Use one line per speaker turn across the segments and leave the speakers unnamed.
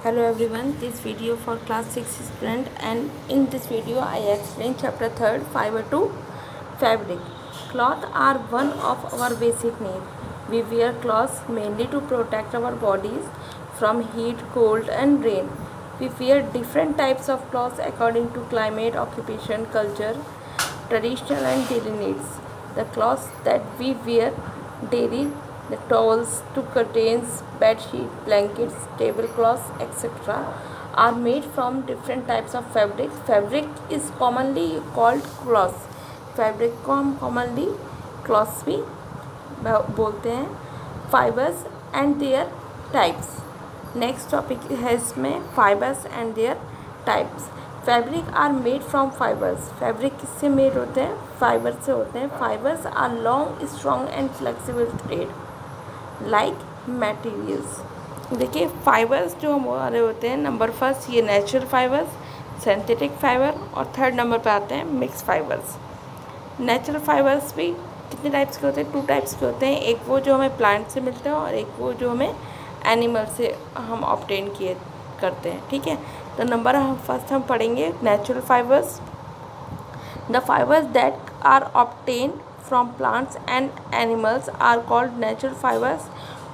Hello everyone, this video for class 6 student, and in this video I explain chapter 3rd fiber to fabric. Cloth are one of our basic needs. We wear clothes mainly to protect our bodies from heat, cold and rain. We wear different types of clothes according to climate, occupation, culture, traditional and daily needs. The clothes that we wear daily, the towels to curtains, bed sheet, blankets, tablecloths, etc., are made from different types of fabric. Fabric is commonly called cloth. Fabric को हम commonly clothes भी बोलते हैं. Fibres and their types. Next topic है इसमें fibres and their types. Fabric are made from fibres. Fabric किससे made होते हैं? फाइबर से होते हैं. Fibres are long, strong and flexible thread like materials. देखिए फाइबर्स जो हमारे होते हैं, नंबर फर्स्ट ये नेचुरल फाइबर्स, सिंथेटिक फाइबर, और थर्ड नंबर पे आते हैं मिक्स फाइबर्स. नेचुरल फाइबर्स भी कितने टाइप्स के होते हैं? 2 टाइप्स के होते हैं. एक वो जो हमें प्लांट से मिलते हैं और एक वो जो हमें एनिमल से हम ऑब्टेन किए करते हैं. ठीक है, तो नंबर फर्स्ट हम पढ़ेंगे natural fibres. The fibres that are obtain from plants and animals are called natural fibres.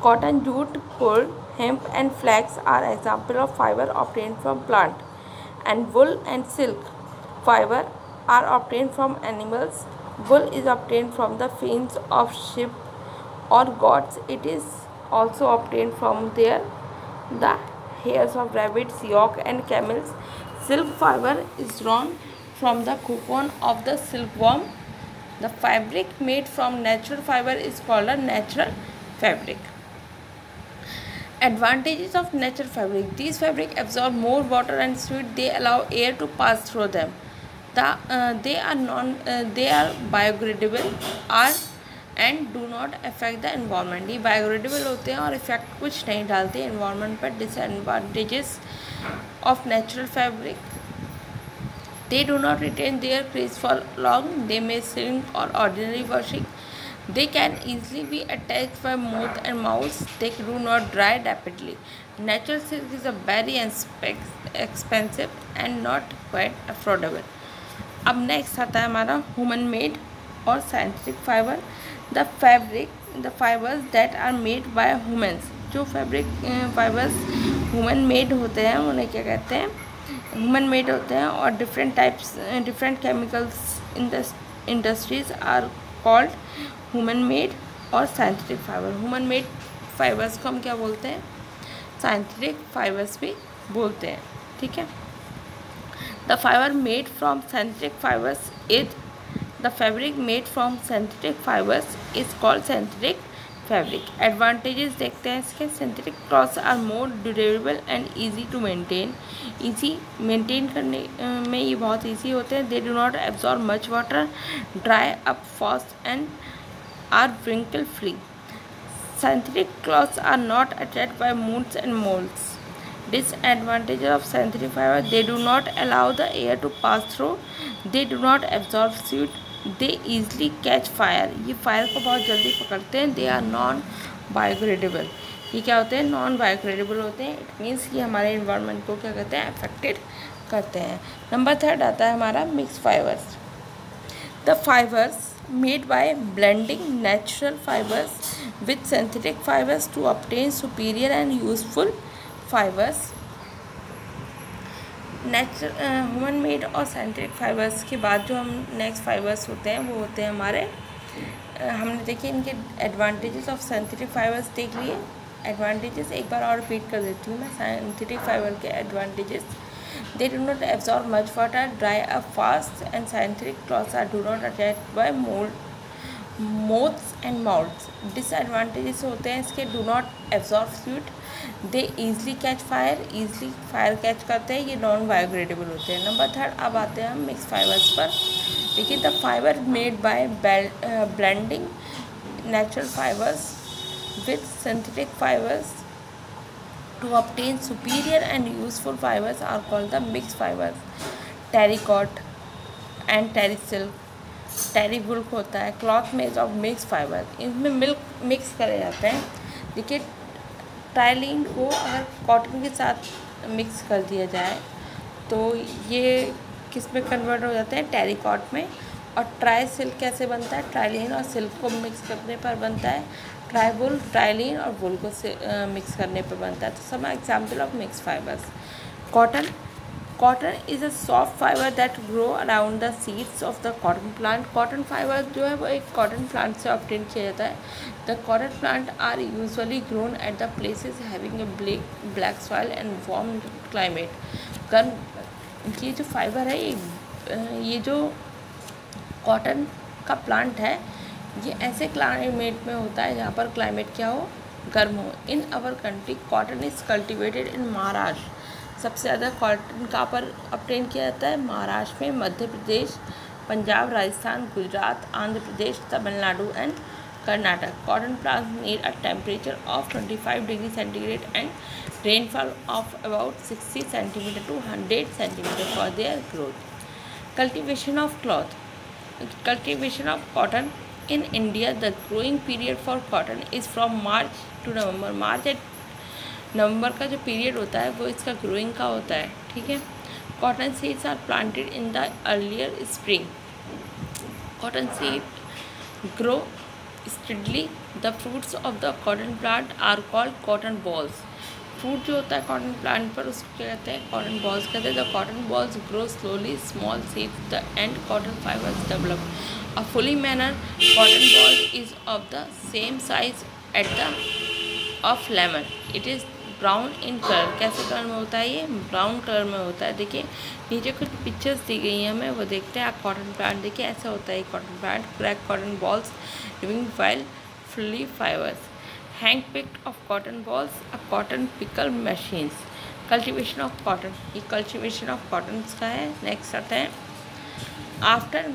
Cotton, jute, wool, hemp and flax are example of fiber obtained from plant. And wool and silk fiber are obtained from animals. Wool is obtained from the fins of sheep or goats. It is also obtained from the hairs of rabbits, yak and camels. Silk fiber is drawn from the cocoon of the silkworm. The fabric made from natural fiber is called a natural fabric. Advantages of natural fabric. These fabric absorb more water and sweat. They allow air to pass through them. They are biodegradable and do not affect the environment. ये biodegradable होते हैं और effect कुछ नहीं डालते environment पर. Disadvantages of natural fabric. They do not retain their crease for long. They may shrink or ordinary washing. They can easily be attached by moth and mouse. They do not dry rapidly. Natural silk is a very expensive and not quite affordable. अब next आता है हमारा human made और scientific fibre. The fibres that are made by humans. जो fibres human made होते हैं उन्हें क्या कहते हैं? ह्यूमन मेड होते हैं. और different chemicals industries are called human made और scientific fiber. Human made fibers को हम क्या बोलते हैं? साइंटिफिक फाइबर्स भी बोलते हैं. ठीक है. The fibre made from synthetic fibres is the fabric made from synthetic fibres is called synthetic fabric. Advantages देखते हैं इसके. Synthetic clothes are more durable and easy to maintain. Easy maintain करने में ये बहुत ईजी होते हैं. They do not absorb much water, dry up fast and are wrinkle free. Synthetic cloths are not attacked by moths and moles. Disadvantages of synthetic fiber. They do not allow the air to pass through. They do not absorb sweat. They easily catch fire. ये fire को बहुत जल्दी पकड़ते हैं. They are non biodegradable. ये क्या होते हैं? नॉन बायोडिग्रेडेबल होते हैं. इट मीन्स कि हमारे इन्वायरमेंट को क्या कहते हैं? अफेक्टेड करते हैं. नंबर 3 आता है हमारा mix fibres. The fibres made by blending natural fibers with synthetic fibers to obtain superior and useful fibers. Human made और सिंथेटिक फाइबर्स के बाद जो हम नेक्स्ट फाइबर्स होते हैं वो होते हैं हमारे हमने देखिए इनके एडवांटेजेस ऑफ सिंथेटिक फाइबर्स देख लिए. एडवांटेजेस एक बार और रिपीट कर देती हूँ मैं. सिंथेटिक फाइबर के advantages. They do not absorb much water, dry up fast, and synthetic cloths do not attacked by moths and moths. Disadvantages होते हैं इसके. Do not absorb sweat. They easily catch fire. Easily fire catch करते हैं. ये non biodegradable होते हैं. Number 3 अब आते हैं हम मिक्स फाइबर्स पर. देखिए the fibre made by blending natural fibers with synthetic fibers to obtain superior and useful fibers are called the mixed fibers. Terracotta and terry silk. terry wool होता है. Cloth made of mix fibre. इनमें milk mix करे जाते हैं. देखिए tiling को अगर cotton के साथ मिक्स कर दिया जाए तो ये किस में कन्वर्ट हो जाते हैं, टेरिकॉट में। और ट्राई सिल्क कैसे बनता है, ट्राइलिन और सिल्क को मिक्स करने पर बनता है। ट्राइवुल ट्राइलिन और वुल को मिक्स करने पर बनता है। तो some example of mix fibres. Cotton is a soft fibre that grow around the seeds of the cotton plant. Cotton fibre जो है वो एक कॉटन प्लांट से ऑब्टेन किया जाता है। The cotton plant are usually grown at the places having a black soil and warm climate. ये जो फाइबर है ये जो कॉटन का प्लांट है ये ऐसे क्लाइमेट में होता है जहाँ पर क्लाइमेट क्या हो, गर्म हो। In our country cotton is cultivated in Maharashtra. सबसे ज़्यादा कॉटन कहाँ पर ऑब्टेन किया जाता है, महाराष्ट्र में, Madhya Pradesh, Punjab, Rajasthan, Gujarat, Andhra Pradesh, Tamil Nadu and Karnataka. Cotton plants need a temperature of 25 degree centigrade and rainfall of about 60 centimetre to 100 centimetre for their growth. Cultivation of cloth. Cultivation of cotton in India, the growing period for cotton is from March to November। मार्च नवंबर का जो period होता है वो इसका growing का होता है, ठीक है। Cotton seeds are planted in the earlier spring. Cotton seed grow steadily. The fruits of the cotton plant are called cotton bolls. Fruit जो होता है कॉटन प्लांट पर उसको क्या कहते हैं, कॉटन बॉल्स कहते हैं। The cotton balls grow slowly, small seeds the end cotton fibres develop. A fully manner cotton ball is of the same size at the of lemon. It is brown in colour. कैसे colour में होता है ये, brown colour में होता है। देखिए नीचे कुछ पिक्चर्स दी गई हैं हमें, वो देखते हैं। आप कॉटन प्लांट देखिए ऐसा होता है cotton plant. Crack cotton balls living while fully fibres. Hand picked of cotton balls, a cotton picker machines. Cultivation of cotton, ये कल्टिवेशन ऑफ कॉटन का है। नेक्स्ट आता है after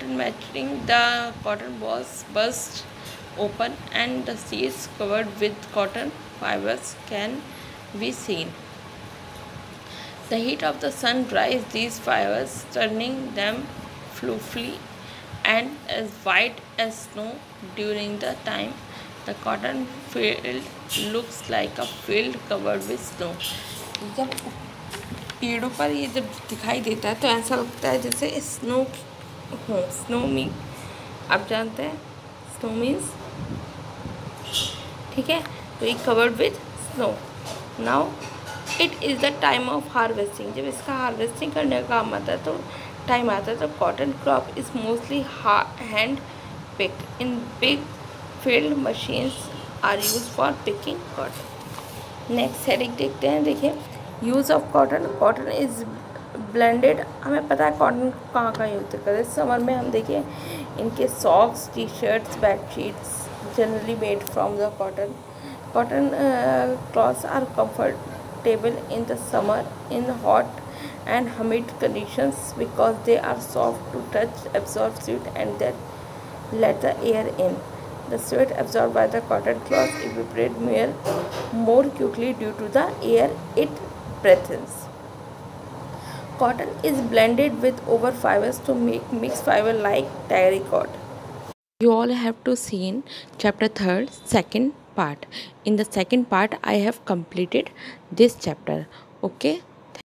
maturing the cotton balls burst open and the seeds covered with cotton fibers can be seen. The heat of the sun dries these fibers, turning them fluffy and as white as snow. During the time the cotton field looks like a field covered with snow. जब पेड़ों पर ये जब दिखाई देता है तो ऐसा लगता है जैसे स्नो हो। स्नो मी आप जानते हैं स्नो मीन्स, ठीक है। तो ये covered with snow. Now it is the time of harvesting. जब इसका हार्वेस्टिंग करने का काम आता है तो टाइम आता है तो cotton crop is mostly hand picked in big field machines are use for picking cotton. Next heading देखते हैं। देखिए use of cotton. Cotton is blended. हमें पता है कॉटन कहाँ कहाँ यूज करते हैं। समर में हम देखिए इनके socks, T shirts, bed sheets generally made from the cotton. Cotton cloths are comfortable in the summer in hot and humid conditions because they are soft to touch, absorb sweat and then let the air in. The sweat absorbed by the cotton cloth evaporate more quickly due to the air it breathes. Cotton is blended with over fibers to make mixed fiber like terracotta. You all have to see in chapter 3rd, second part. In the second part I have completed this chapter. Okay,